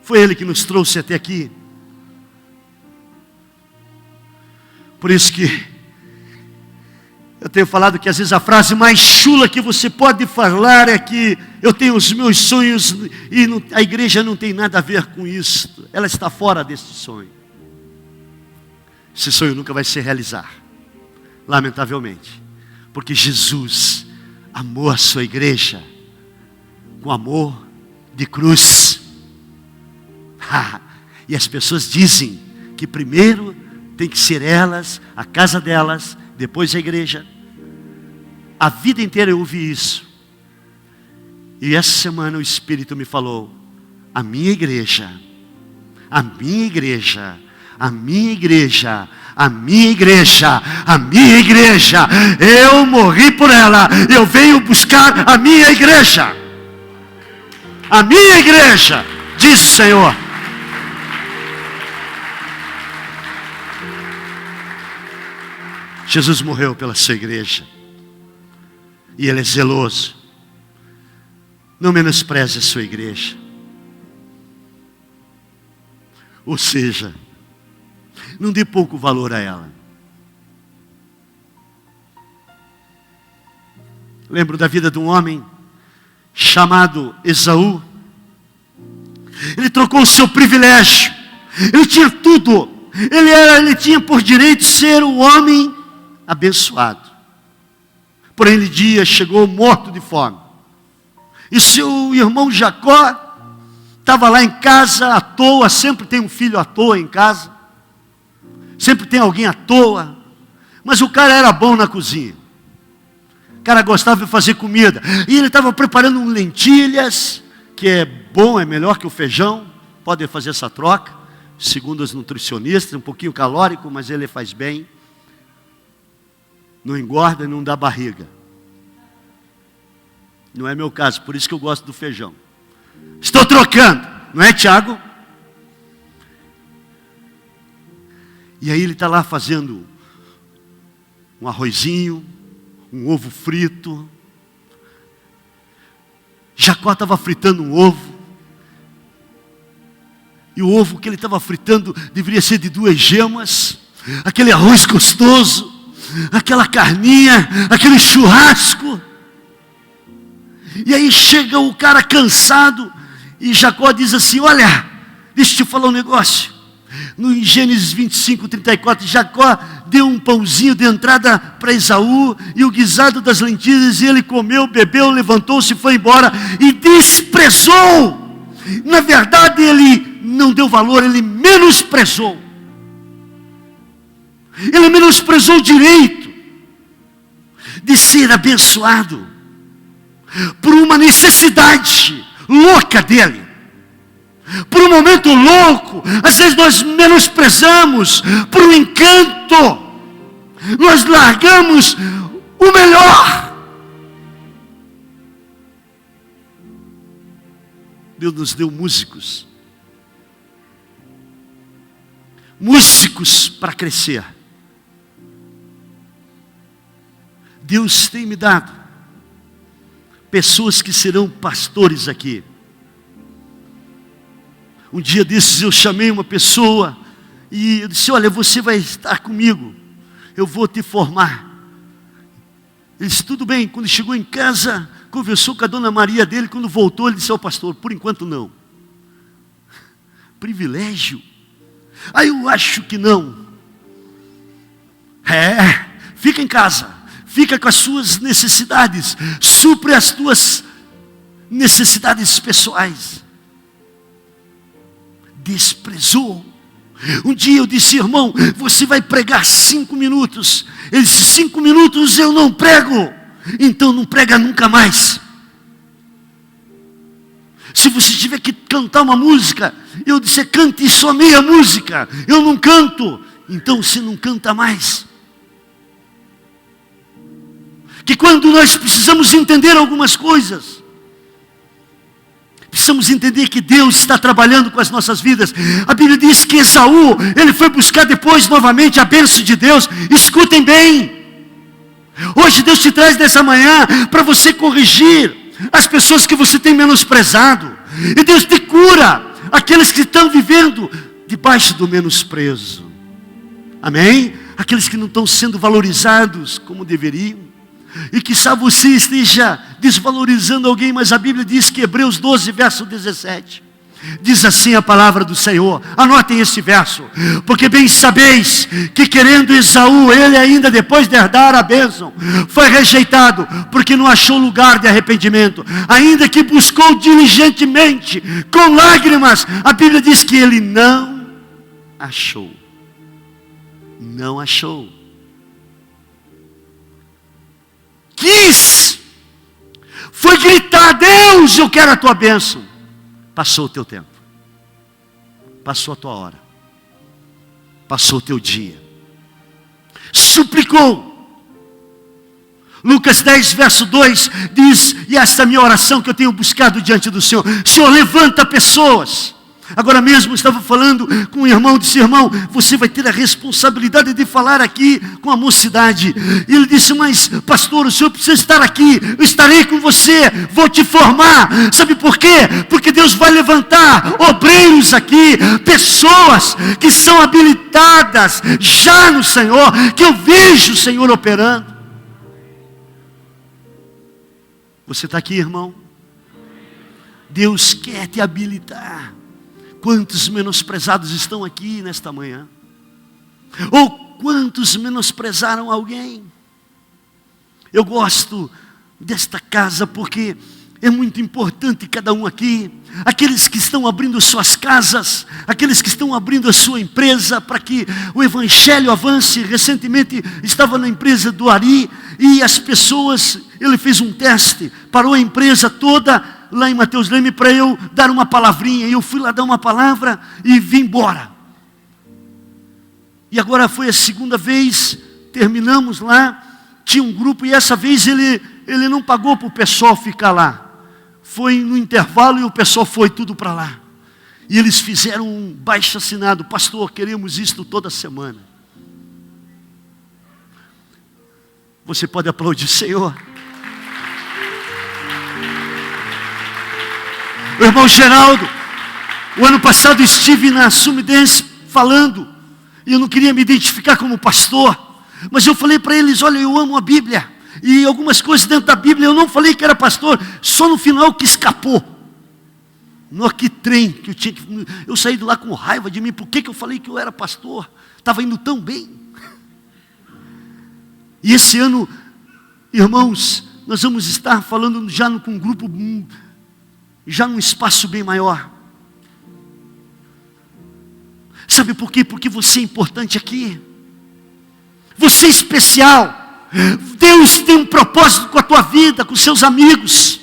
Foi Ele que nos trouxe até aqui. Por isso que eu tenho falado que às vezes a frase mais chula que você pode falar é que eu tenho os meus sonhos e a igreja não tem nada a ver com isso. Ela está fora desse sonho. Esse sonho nunca vai se realizar, lamentavelmente. Porque Jesus amou a sua igreja com amor de cruz. E as pessoas dizem que primeiro tem que ser elas, a casa delas, depois a igreja. A vida inteira eu ouvi isso. E essa semana o Espírito me falou, a minha igreja, a minha igreja, a minha igreja, a minha igreja, a minha igreja, eu morri por ela, eu venho buscar a minha igreja. A minha igreja, diz o Senhor. Jesus morreu pela sua igreja. E Ele é zeloso. Não menospreze a sua igreja. Ou seja, não dê pouco valor a ela. Lembro da vida de um homem chamado Esaú. Ele trocou o seu privilégio. Ele tinha tudo. Ele tinha por direito ser o homem abençoado. Porém, ele dia chegou morto de fome. E seu irmão Jacó estava lá em casa à toa. Sempre tem um filho à toa em casa. Sempre tem alguém à toa. Mas o cara era bom na cozinha. O cara gostava de fazer comida. E ele estava preparando lentilhas, que é bom, é melhor que o feijão. Pode fazer essa troca. Segundo os nutricionistas, um pouquinho calórico, mas ele faz bem. Não engorda e não dá barriga. Não é meu caso, por isso que eu gosto do feijão. Estou trocando, não é, Tiago? E aí ele está lá fazendo um arrozinho, um ovo frito. Jacó estava fritando um ovo. E o ovo que ele estava fritando deveria ser de 2 gemas. Aquele arroz gostoso. aquela carninha, aquele churrasco. E aí chega o cara cansado, e Jacó diz assim: olha, deixa eu te falar um negócio. No Gênesis 25, 34, Jacó deu um pãozinho de entrada para Esaú, e o guisado das lentilhas, e ele comeu, bebeu, levantou-se e foi embora, e desprezou. Na verdade, ele não deu valor, ele menosprezou. Ele menosprezou o direito de ser abençoado por uma necessidade louca dele, por um momento louco. Às vezes nós menosprezamos por um encanto, nós largamos o melhor. Deus nos deu músicos para crescer. Deus tem me dado pessoas que serão pastores aqui. Um dia desses eu chamei uma pessoa e eu disse: olha, você vai estar comigo, eu vou te formar. Ele disse: tudo bem. Quando chegou em casa, conversou com a dona Maria dele. Quando voltou, ele disse ao pastor: por enquanto não. Privilégio? Aí eu acho que não. Fica em casa, fica com as suas necessidades, supre as tuas necessidades pessoais. Desprezou. Um dia eu disse: irmão, você vai pregar 5 minutos. Ele disse: 5 minutos eu não prego. Então não prega nunca mais. Se você tiver que cantar uma música, eu disse: cante só meia música, eu não canto. Então você não canta mais. Que quando nós precisamos entender algumas coisas, precisamos entender que Deus está trabalhando com as nossas vidas. A Bíblia diz que Esaú, ele foi buscar depois novamente a bênção de Deus. Escutem bem. Hoje Deus te traz nessa manhã para você corrigir as pessoas que você tem menosprezado. E Deus te cura aqueles que estão vivendo debaixo do menosprezo. Amém? Aqueles que não estão sendo valorizados como deveriam. E quizá você esteja desvalorizando alguém, mas a Bíblia diz que Hebreus 12, verso 17, diz assim a palavra do Senhor. Anotem esse verso: porque bem sabeis que querendo Esaú, ele ainda depois de herdar a bênção, foi rejeitado, porque não achou lugar de arrependimento, ainda que buscou diligentemente, com lágrimas. A Bíblia diz que ele não achou. Não achou. Foi gritar: Deus, eu quero a tua bênção. Passou o teu tempo, passou a tua hora, passou o teu dia. Suplicou. Lucas 10, verso 2 diz: e esta é a minha oração que eu tenho buscado diante do Senhor. Senhor, levanta pessoas. Agora mesmo eu estava falando com um irmão, disse: irmão, você vai ter a responsabilidade de falar aqui com a mocidade. E ele disse: mas pastor, o senhor precisa estar aqui, eu estarei com você, vou te formar. Sabe por quê? Porque Deus vai levantar obreiros aqui, pessoas que são habilitadas já no Senhor, que eu vejo o Senhor operando. Você está aqui, irmão? Deus quer te habilitar. Quantos menosprezados estão aqui nesta manhã? Ou quantos menosprezaram alguém? Eu gosto desta casa porque é muito importante cada um aqui. Aqueles que estão abrindo suas casas, aqueles que estão abrindo a sua empresa para que o evangelho avance. Recentemente estava na empresa do Ari e as pessoas, ele fez um teste, parou a empresa toda lá em Mateus Leme para eu dar uma palavrinha. E eu fui lá dar uma palavra e vim embora. E agora foi a segunda vez, terminamos lá, tinha um grupo e essa vez ele não pagou para o pessoal ficar lá. Foi no intervalo e o pessoal foi tudo para lá. E eles fizeram um baixo-assinado: pastor, queremos isto toda semana. Você pode aplaudir o Senhor? O irmão Geraldo, o ano passado eu estive na Sumidense falando, e eu não queria me identificar como pastor, Mas eu falei para eles, olha, eu amo a Bíblia. E algumas coisas dentro da Bíblia, eu não falei que era pastor, só no final que escapou. No que trem que eu tinha que... Eu saí de lá com raiva de mim, por que eu falei que eu era pastor? Estava indo tão bem. E esse ano, irmãos, nós vamos estar falando já com um grupo, já num espaço bem maior. Sabe por quê? Porque você é importante aqui. Você é especial. Deus tem um propósito com a tua vida, com seus amigos.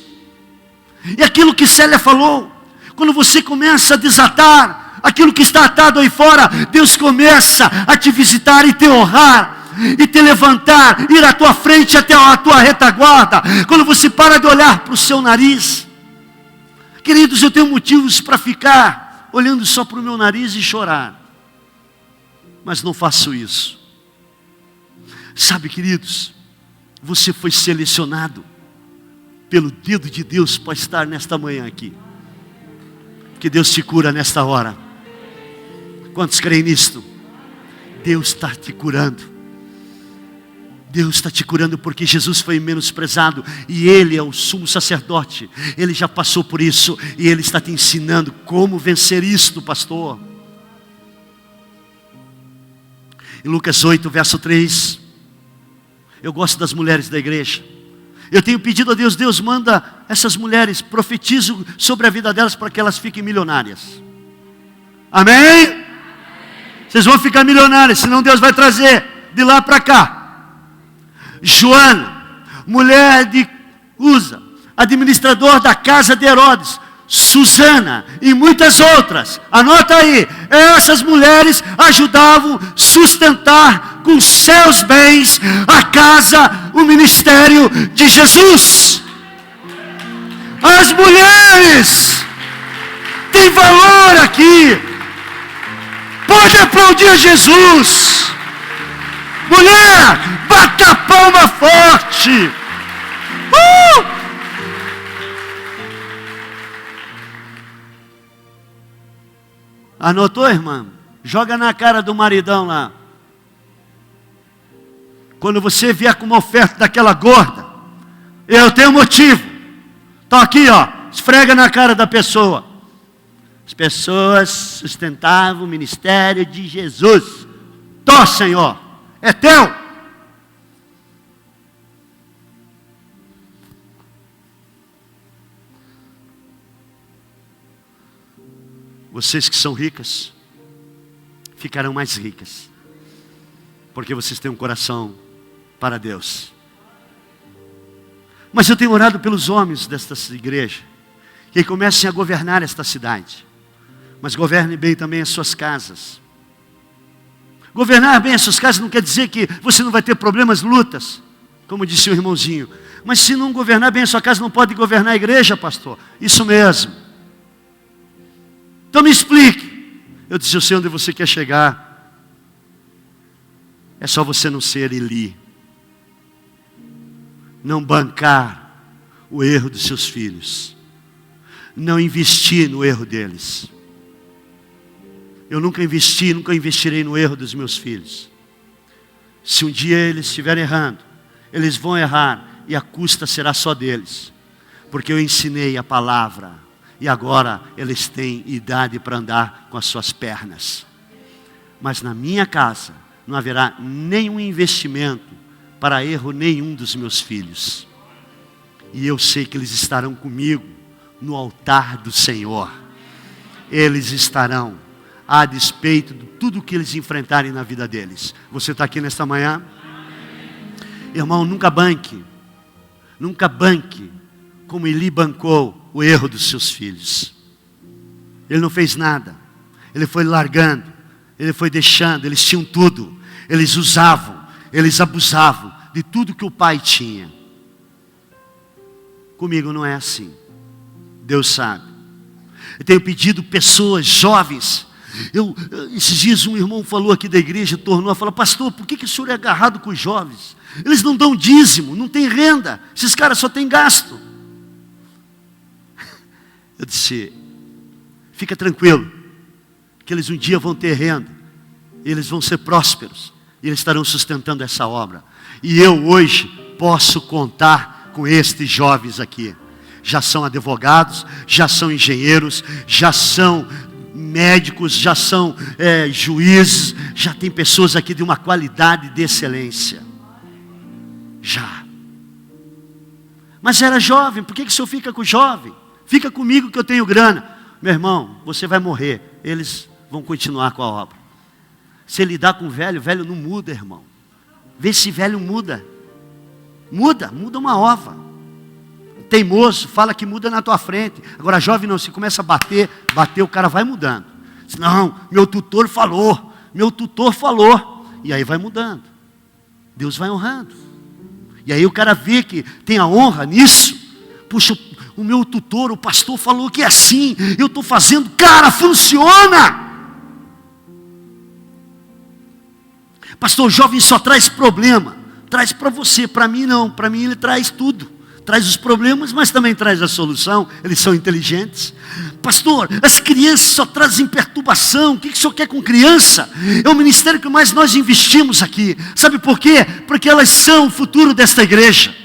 E aquilo que Célia falou, quando você começa a desatar aquilo que está atado aí fora, Deus começa a te visitar e te honrar, e te levantar, ir à tua frente até a tua retaguarda. Quando você para de olhar para o seu nariz, queridos, eu tenho motivos para ficar olhando só para o meu nariz e chorar, mas não faço isso. Sabe, queridos, você foi selecionado pelo dedo de Deus para estar nesta manhã aqui. Que Deus te cura nesta hora. Quantos creem nisto? Deus está te curando. Deus está te curando porque Jesus foi menosprezado e Ele é o sumo sacerdote. Ele já passou por isso e Ele está te ensinando como vencer isto, pastor. Em Lucas 8, verso 3, eu gosto das mulheres da igreja. Eu tenho pedido a Deus, Deus manda essas mulheres, profetizo sobre a vida delas para que elas fiquem milionárias. Amém? Vocês vão ficar milionárias, senão Deus vai trazer de lá para cá. Joana, mulher de Uza, administrador da casa de Herodes. Susana e muitas outras, anota aí, essas mulheres ajudavam a sustentar com seus bens a casa, o ministério de Jesus. As mulheres têm valor aqui. Pode aplaudir Jesus. Mulher, bata a palma forte. Anotou, irmã? Joga na cara do maridão lá. Quando você vier com uma oferta daquela gorda, eu tenho motivo. Então aqui, ó, esfrega na cara da pessoa. As pessoas sustentavam o ministério de Jesus. Tó, Senhor, é teu. Vocês que são ricas, ficarão mais ricas, porque vocês têm um coração para Deus. Mas eu tenho orado pelos homens desta igreja, que comecem a governar esta cidade, mas governem bem também as suas casas. Governar bem as suas casas não quer dizer que você não vai ter problemas, lutas, como disse o irmãozinho. Mas se não governar bem a sua casa, não pode governar a igreja, pastor. Isso mesmo. Então me explique. Eu disse, eu sei onde você quer chegar. É só você não ser Eli. Não bancar o erro dos seus filhos. Não investir no erro deles. Eu nunca investi, nunca investirei no erro dos meus filhos. Se um dia eles estiverem errando, eles vão errar e a custa será só deles. Porque eu ensinei a palavra. E agora eles têm idade para andar com as suas pernas. Mas na minha casa não haverá nenhum investimento para erro nenhum dos meus filhos. E eu sei que eles estarão comigo no altar do Senhor. Eles estarão a despeito de tudo que eles enfrentarem na vida deles. Você está aqui nesta manhã? Irmão, nunca banque como Eli bancou o erro dos seus filhos. Ele não fez nada. Ele foi largando. Ele foi deixando. Eles tinham tudo. Eles usavam. Eles abusavam de tudo que o pai tinha. Comigo não é assim. Deus sabe. Eu tenho pedido pessoas jovens. Esses dias um irmão falou aqui da igreja, tornou a falar, pastor, por que o senhor é agarrado com os jovens? Eles não dão dízimo, não tem renda. Esses caras só têm gasto. Eu disse, fica tranquilo, que eles um dia vão ter renda, eles vão ser prósperos, E eles estarão sustentando essa obra. E eu hoje posso contar com estes jovens aqui. Já são advogados, já são engenheiros, já são médicos, já são juízes, já tem pessoas aqui de uma qualidade de excelência. Já. Mas era jovem, por que o senhor fica com o jovem? Fica comigo que eu tenho grana. Meu irmão, você vai morrer, eles vão continuar com a obra. Se lidar com o velho não muda, irmão. Vê se velho muda. Muda uma ova. Teimoso, fala que muda na tua frente. Agora jovem não, se começa a bater, o cara vai mudando. Não, meu tutor falou. E aí vai mudando. Deus vai honrando. E aí o cara vê que tem a honra nisso. Puxa, o meu tutor, o pastor falou que é assim. Eu estou fazendo, cara, funciona. Pastor, o jovem só traz problema. Traz para você, para mim não. Para mim ele traz tudo. Traz os problemas, mas também traz a solução. Eles são inteligentes. Pastor, as crianças só trazem perturbação. O que o senhor quer com criança? É o ministério que mais nós investimos aqui. Sabe por quê? Porque elas são o futuro desta igreja.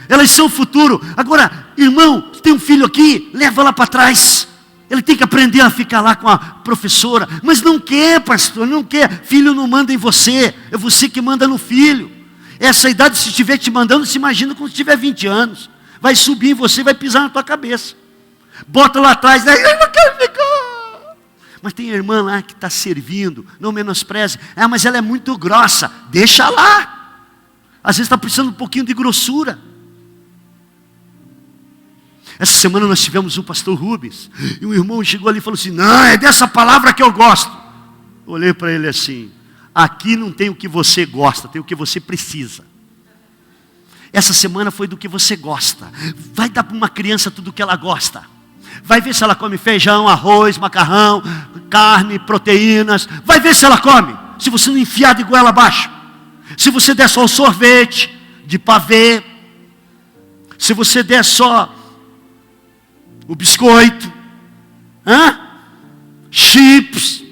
Elas são o futuro. Agora, irmão, tem um filho aqui, leva lá para trás. Ele tem que aprender a ficar lá com a professora. Mas não quer, pastor, não quer. Filho não manda em você. É você que manda no filho. Essa idade, se estiver te mandando, se imagina quando tiver 20 anos. Vai subir em você, vai pisar na tua cabeça. Bota lá atrás, né? Eu não quero ficar. Mas tem irmã lá que está servindo, não menospreze. Ah, mas ela é muito grossa. Deixa lá. Às vezes está precisando um pouquinho de grossura. Essa semana nós tivemos o pastor Rubens. E um irmão chegou ali e falou assim: não, é dessa palavra que eu gosto. Eu olhei para ele assim: aqui não tem o que você gosta, tem o que você precisa. Essa semana foi do que você gosta. Vai dar para uma criança tudo o que ela gosta. Vai ver se ela come feijão, arroz, macarrão, carne, proteínas. Vai ver se ela come. Se você não enfiar de goela abaixo. Se você der só o sorvete de pavê. Se você der só o biscoito. Chips.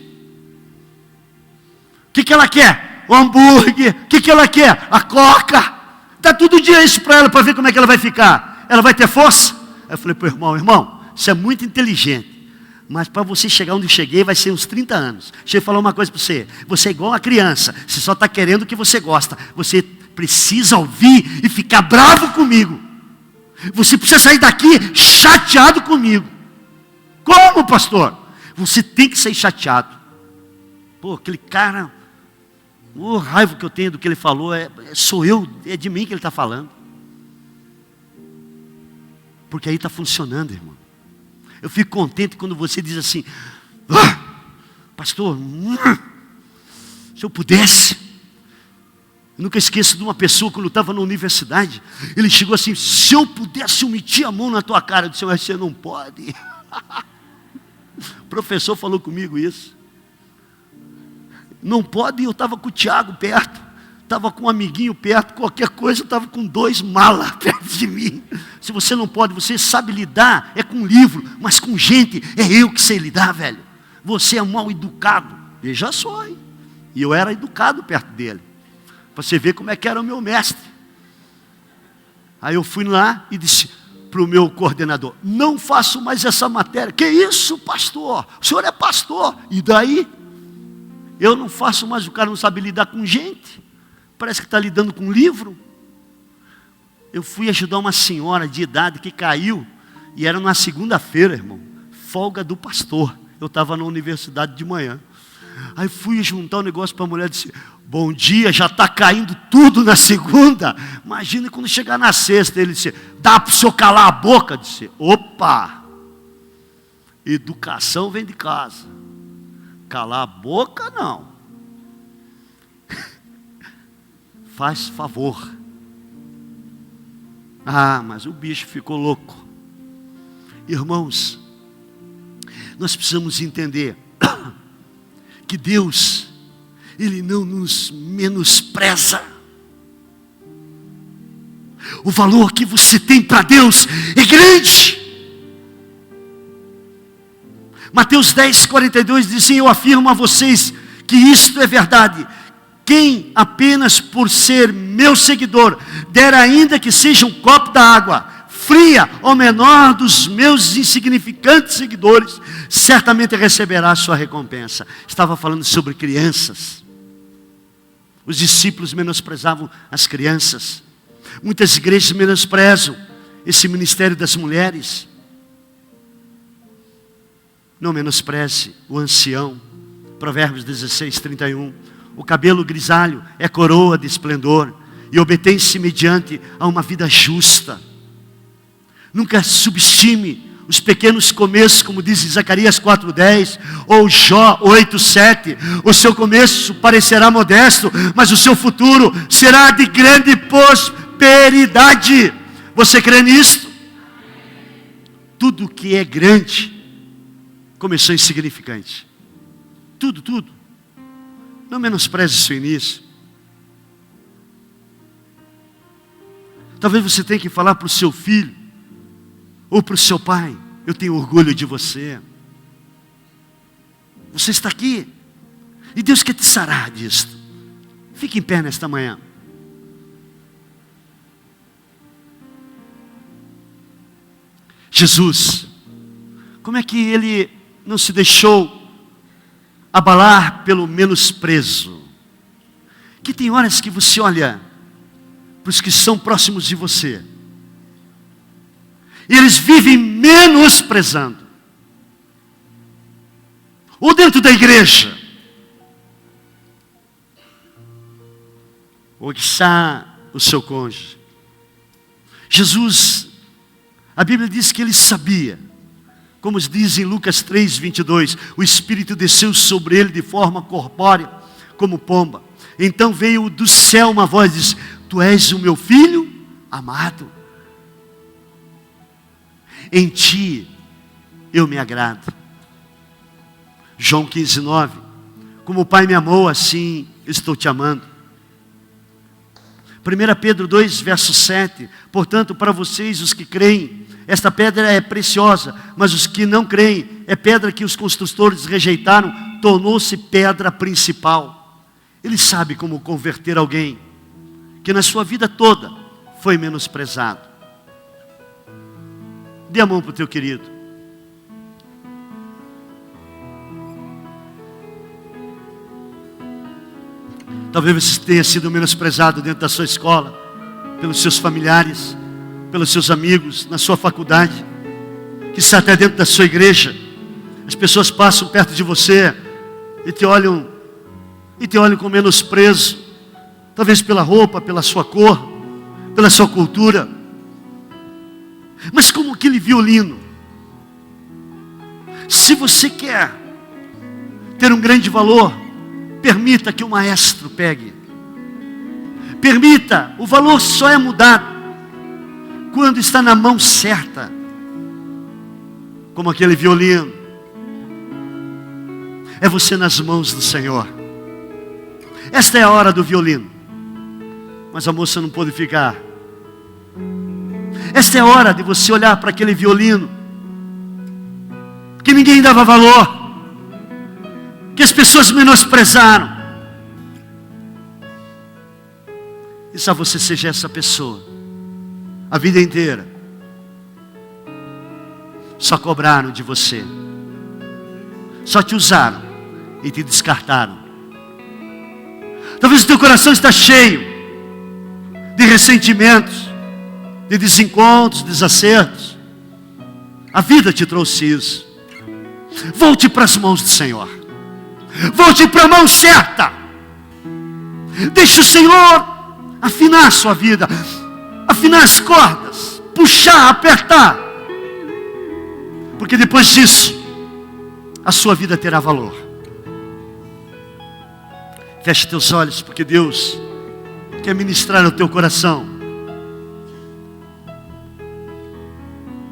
O que ela quer? O hambúrguer. O que ela quer? A coca. Dá todo dia isso para ela, para ver como é que ela vai ficar. Ela vai ter força? Aí eu falei para o irmão, isso é muito inteligente. Mas para você chegar onde eu cheguei, vai ser uns 30 anos. Deixa eu falar uma coisa para você. Você é igual uma criança. Você só está querendo o que você gosta. Você precisa ouvir e ficar bravo comigo. Você precisa sair daqui chateado comigo. Como, pastor? Você tem que sair chateado. Pô, aquele cara... O raiva que eu tenho do que ele falou, sou eu, é de mim que ele está falando. Porque aí está funcionando, irmão. Eu fico contente quando você diz assim: pastor, se eu pudesse. Eu nunca esqueço de uma pessoa quando eu estava na universidade. Ele chegou assim: se eu pudesse, eu metia a mão na tua cara. Eu disse: mas você não pode. O professor falou comigo isso. Não pode, eu estava com o Tiago perto, estava com um amiguinho perto, qualquer coisa, eu estava com 2 malas perto de mim. Se você não pode, você sabe lidar, é com livro, mas com gente, é eu que sei lidar, velho. Você é mal educado, veja só, hein? E eu era educado perto dele, para você ver como é que era o meu mestre. Aí eu fui lá e disse para o meu coordenador: não faço mais essa matéria. Que isso, pastor? O senhor é pastor, e daí? Eu não faço mais, o cara não sabe lidar com gente. Parece que está lidando com livro. Eu fui ajudar uma senhora de idade que caiu. E era na segunda-feira, irmão. Folga do pastor. Eu estava na universidade de manhã. Aí fui juntar um negócio para a mulher e disse: bom dia, já está caindo tudo na segunda. Imagina quando chegar na sexta. Ele disse: dá para o senhor calar a boca? Eu disse: opa, educação vem de casa. Calar a boca, não. Faz favor. Ah, mas o bicho ficou louco. Irmãos, nós precisamos entender que Deus, Ele não nos menospreza. O valor que você tem para Deus é grande. Mateus 10, 42 diz assim: eu afirmo a vocês que isto é verdade. quem apenas por ser meu seguidor der ainda que seja um copo d'água fria ao menor dos meus insignificantes seguidores, certamente receberá a sua recompensa. Estava falando sobre crianças. Os discípulos menosprezavam as crianças. Muitas igrejas menosprezam esse ministério das mulheres. Não menospreze o ancião. Provérbios 16, 31. O cabelo grisalho é coroa de esplendor e obtém-se mediante a uma vida justa. Nunca subestime os pequenos começos, como diz Zacarias 4:10 ou Jó 8:7. O seu começo parecerá modesto, mas o seu futuro será de grande prosperidade. Você crê nisto? Tudo que é grande começou insignificante. Tudo. Não menospreze seu início. Talvez você tenha que falar para o seu filho ou para o seu pai: eu tenho orgulho de você. Você está aqui e Deus quer te sarar disto. Fique em pé nesta manhã. Jesus, como é que Ele não se deixou abalar pelo menosprezo? Que tem horas que você olha para os que são próximos de você e eles vivem menosprezando. Ou dentro da igreja, ou quiçá o seu cônjuge. Jesus, a Bíblia diz que Ele sabia, como diz em Lucas 3:22, o Espírito desceu sobre Ele de forma corpórea, como pomba. Então veio do céu uma voz e disse: Tu és o meu filho amado. Em ti eu me agrado. João 15:9. Como o Pai me amou, assim estou te amando. 1 Pedro 2, verso 7. Portanto, para vocês, os que creem, esta pedra é preciosa, mas os que não creem, é pedra que os construtores rejeitaram, tornou-se pedra principal. Ele sabe como converter alguém que na sua vida toda foi menosprezado. Dê a mão para o teu querido. Talvez você tenha sido menosprezado dentro da sua escola, pelos seus familiares, pelos seus amigos, na sua faculdade, que está até dentro da sua igreja. As pessoas passam perto de você e te olham com menosprezo, talvez pela roupa, pela sua cor, pela sua cultura. Mas como aquele violino, se você quer ter um grande valor, permita que o maestro pegue. Permita, o valor só é mudado quando está na mão certa. Como aquele violino. É você nas mãos do Senhor. Esta é a hora do violino. Mas a moça não pôde ficar. Esta é a hora de você olhar para aquele violino que ninguém dava valor, que as pessoas menosprezaram. E só você seja essa pessoa a vida inteira. Só cobraram de você, só te usaram e te descartaram. Talvez o teu coração está cheio de ressentimentos, de desencontros, desacertos. A vida te trouxe isso. Volte para as mãos do Senhor. Volte para a mão certa. Deixe o Senhor afinar a sua vida, afinar as cordas, puxar, apertar. Porque depois disso, a sua vida terá valor. Feche teus olhos, porque Deus quer ministrar no teu coração.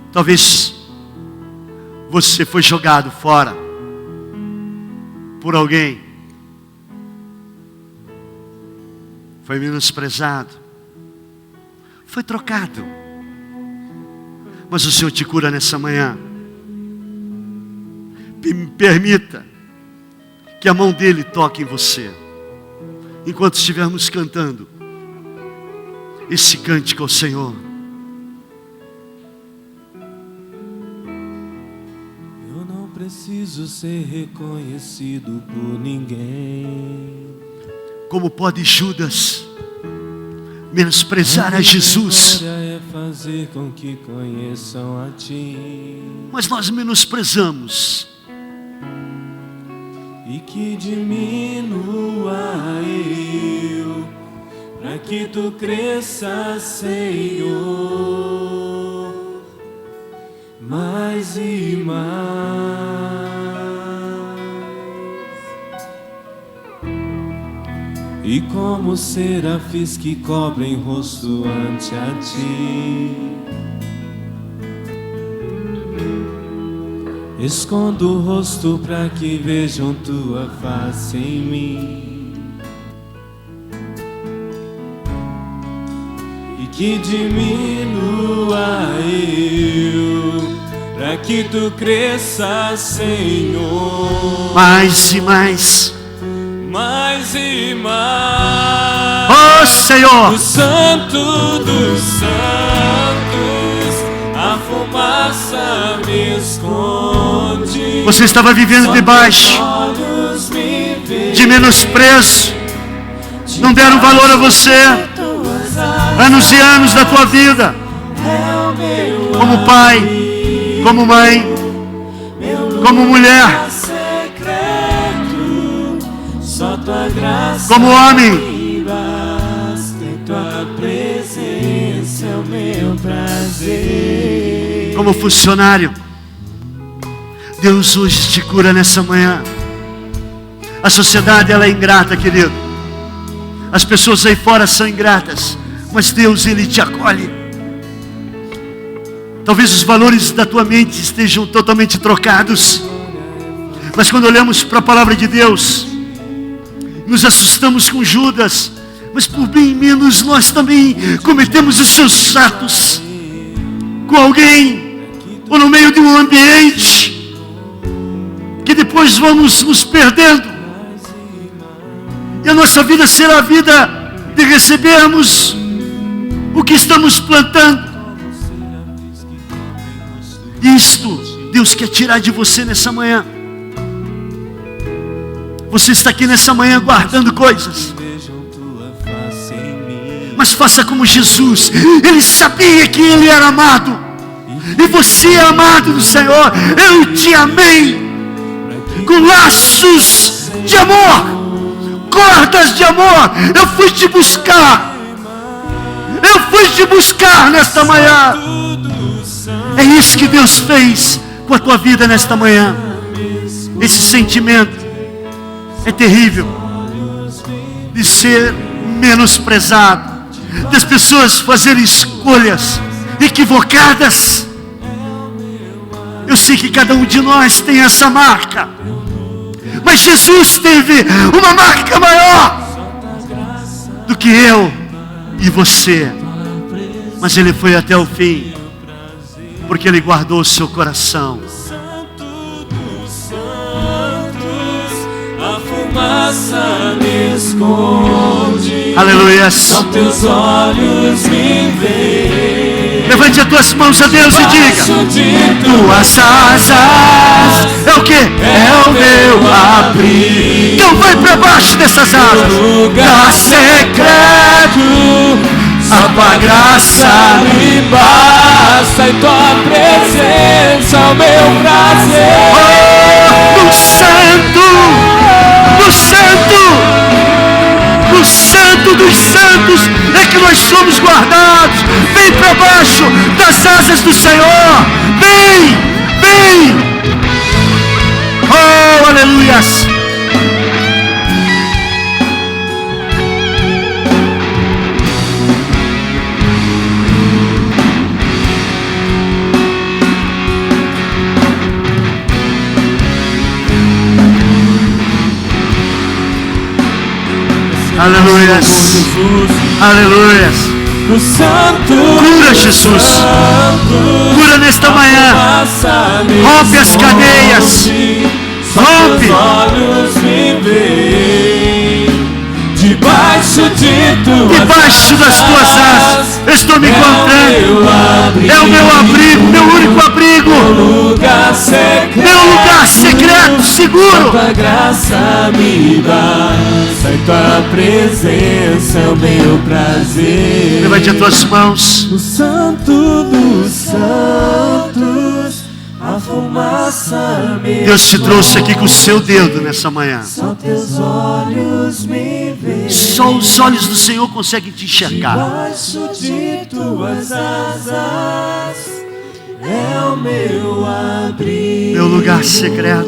Talvez você foi jogado fora por alguém, foi menosprezado, foi trocado, mas o Senhor te cura nessa manhã. Permita que a mão dele toque em você enquanto estivermos cantando esse cântico ao Senhor. Eu não preciso ser reconhecido por ninguém. Como pode Judas menosprezar a Jesus? É fazer com que conheçam a ti. Mas nós menosprezamos. E que diminua eu, para que tu cresças, Senhor, mais e mais. E como serafins que cobrem rosto ante a ti, escondo o rosto para que vejam tua face em mim. E que diminua eu, para que tu cresças, Senhor, Mais e mais. mais e mais. Oh Senhor, O Santo dos Santos, a fumaça me esconde. você estava vivendo debaixo de menosprezo, não deram valor a você, anos e anos da tua vida, como pai, como mãe, como mulher, como homem. Tua presença é o meu prazer. Como funcionário. Deus hoje te cura nessa manhã. A sociedade ela é ingrata, querido. As pessoas aí fora são ingratas, mas Deus ele te acolhe. Talvez os valores da tua mente estejam totalmente trocados, mas quando olhamos para a palavra de Deus, nos assustamos com Judas, mas por bem menos nós também cometemos os seus atos com alguém ou no meio de um ambiente que depois vamos nos perdendo, e a nossa vida será a vida de recebermos o que estamos plantando. Isto Deus quer tirar de você nessa manhã. Você está aqui nessa manhã guardando coisas, mas faça como Jesus. Ele sabia que ele era amado, e você é amado do Senhor. Eu te amei com laços de amor, cordas de amor. Eu fui te buscar, eu fui te buscar nesta manhã. É isso que Deus fez com a tua vida nesta manhã. Esse sentimento é terrível, de ser menosprezado, das pessoas fazerem escolhas equivocadas. Eu sei que cada um de nós tem essa marca, mas Jesus teve uma marca maior do que eu e você. Mas Ele foi até o fim, porque Ele guardou o seu coração. Me esconde, aleluia. só teus olhos me veem. Levante as tuas mãos a Deus e diga: tuas asas é o que? É o meu abrigo. Então vai para baixo dessas asas. Lugar secreto, a tua graça me basta, e tua presença é o meu prazer. Oh, no santo, no santo, no santo dos santos é que nós somos guardados. Vem para baixo das asas do Senhor. Vem, vem. Oh, aleluias. Aleluias, aleluias. Cura, Jesus, cura nesta manhã. Rompe as cadeias, rompe. Debaixo das tuas asas, eu estou me encontrando. É o meu abrigo, meu único abrigo. Meu lugar secreto, seguro. Tua graça me basta, e tua presença é o meu prazer. Levante as tuas mãos. No Santo dos Santos, a fumaça me Deus te trouxe aqui com o seu dedo nessa manhã. Só teus olhos me veem. Só os olhos do Senhor conseguem te enxergar. Debaixo de tuas asas é o meu abrigo. Meu lugar secreto.